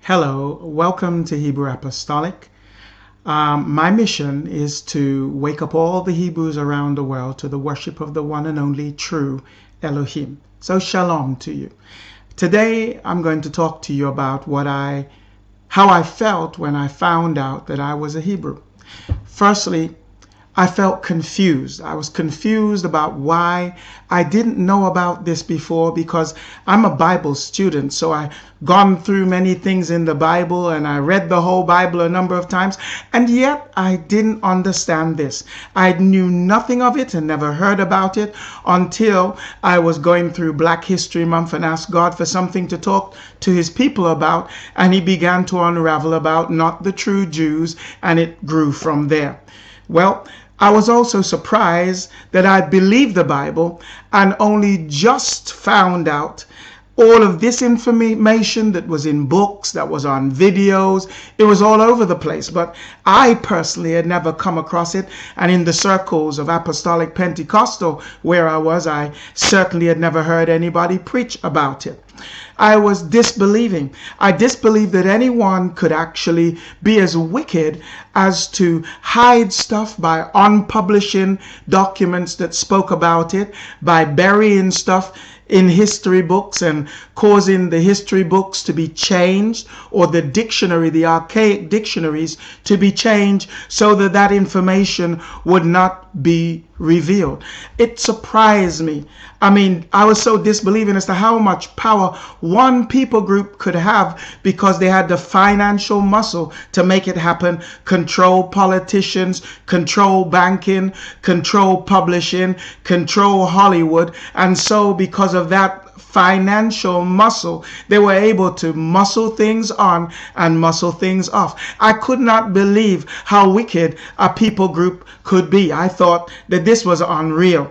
Hello, welcome to Hebrew Apostolic. My mission is to wake up all the Hebrews around the world to the worship of the one and only true Elohim. So shalom to you. Today I'm going to talk to you about how I felt when I found out that I was a Hebrew. Firstly, I felt confused. I was confused about why I didn't know about this before, because I'm a Bible student. So I gone through many things in the Bible and I read the whole Bible a number of times, and yet I didn't understand this. I knew nothing of it and never heard about it until I was going through Black History Month and asked God for something to talk to his people about, and he began to unravel about not the true Jews, and it grew from there. Well, I was also surprised that I believed the Bible and only just found out all of this information that was in books, that was on videos. It was all over the place, but I personally had never come across it. And in the circles of Apostolic Pentecostal where I certainly had never heard anybody preach about it. I was disbelieving. I disbelieved that anyone could actually be as wicked as to hide stuff by unpublishing documents that spoke about it, by burying stuff in history books and causing the history books to be changed, or the dictionary, the archaic dictionaries, to be changed so that that information would not be revealed. It surprised me. I was so disbelieving as to how much power one people group could have because they had the financial muscle to make it happen, control politicians, control banking, control publishing, control Hollywood. And so because of that financial muscle, they were able to muscle things on and muscle things off. I could not believe how wicked a people group could be. I thought that this was unreal.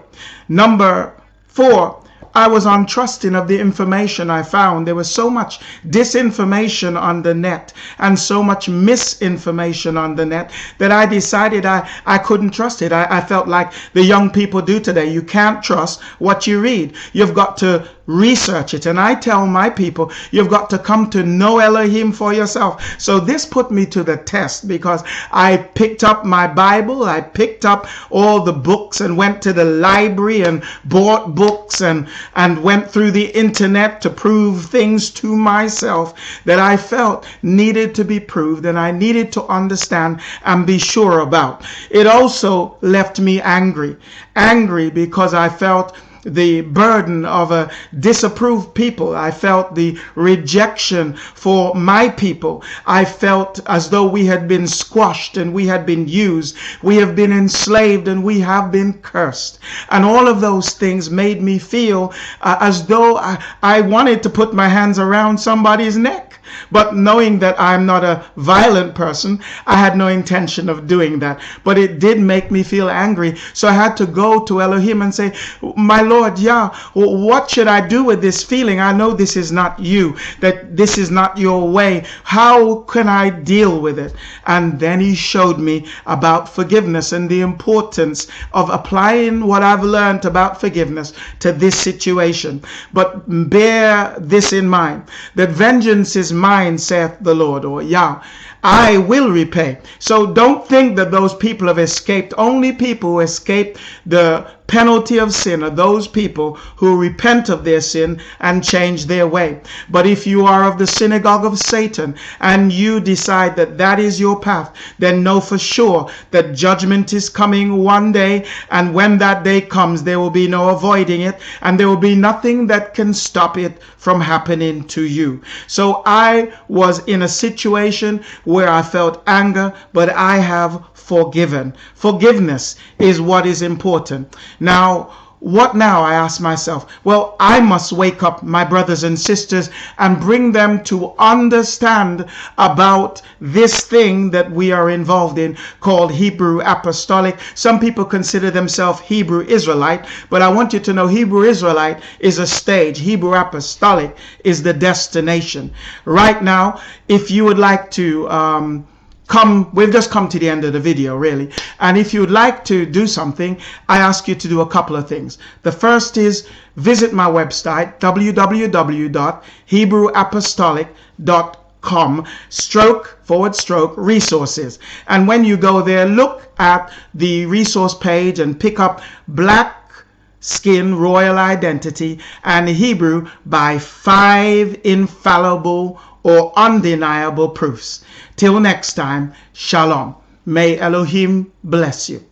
Number 4, I was untrusting of the information I found. There was so much disinformation on the net and so much misinformation on the net that I decided I couldn't trust it. I felt like the young people do today. You can't trust what you read. You've got to research it. And I tell my people, you've got to come to know Elohim for yourself. So this put me to the test, because I picked up my Bible, I picked up all the books and went to the library and bought books and went through the internet to prove things to myself that I felt needed to be proved and I needed to understand and be sure about. It also left me angry because I felt the burden of a disapproved people. I felt the rejection for my people. I felt as though we had been squashed and we had been used. We have been enslaved and we have been cursed. And all of those things made me feel as though I wanted to put my hands around somebody's neck. But knowing that I'm not a violent person, I had no intention of doing that. But it did make me feel angry. So I had to go to Elohim and say, my Lord, what should I do with this feeling? I know this is not you, that this is not your way. How can I deal with it? And then he showed me about forgiveness and the importance of applying what I've learned about forgiveness to this situation. But bear this in mind, that vengeance is mine, saith the Lord, or Yah. I will repay. So don't think that those people have escaped. Only people who escape the penalty of sin are those people who repent of their sin and change their way. But if you are of the synagogue of Satan and you decide that that is your path, then know for sure that judgment is coming one day, and when that day comes, there will be no avoiding it, and there will be nothing that can stop it from happening to you. So I was in a situation where I felt anger, but I have forgiven. Forgiveness is what is important. Now, what now? I ask myself. Well, I must wake up my brothers and sisters and bring them to understand about this thing that we are involved in called Hebrew Apostolic. Some people consider themselves Hebrew Israelite, but I want you to know Hebrew Israelite is a stage. Hebrew Apostolic is the destination. Right now, if you would like to we've just come to the end of the video, really. And if you'd like to do something, I ask you to do a couple of things. The first is visit my website, www.hebrewapostolic.com. resources. And when you go there, look at the resource page and pick up Black Skin Royal Identity and Hebrew by 5 infallible or undeniable proofs. Till next time, shalom. May Elohim bless you.